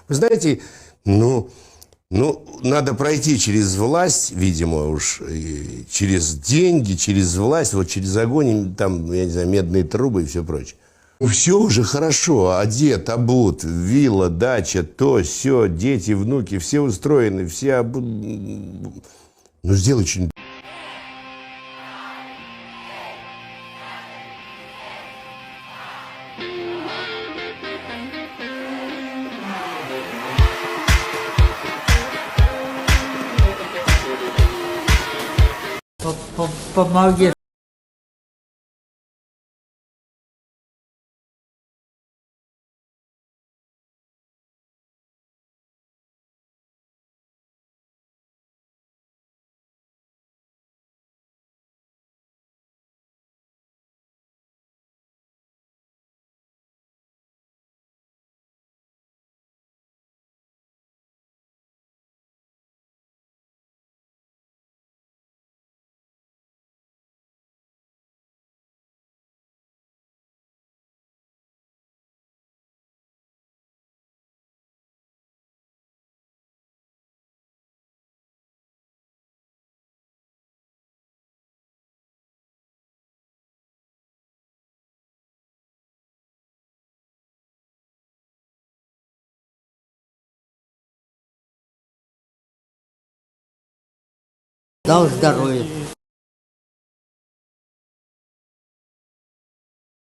Вы знаете, надо пройти через власть, видимо, уж через деньги, через власть, вот через огонь, там, я не знаю, медные трубы и все прочее. Все уже хорошо, одет, обут, вилла, дача, то, все, дети, внуки, все устроены, Ну, сделай что-нибудь. Помоги. Дал здоровья.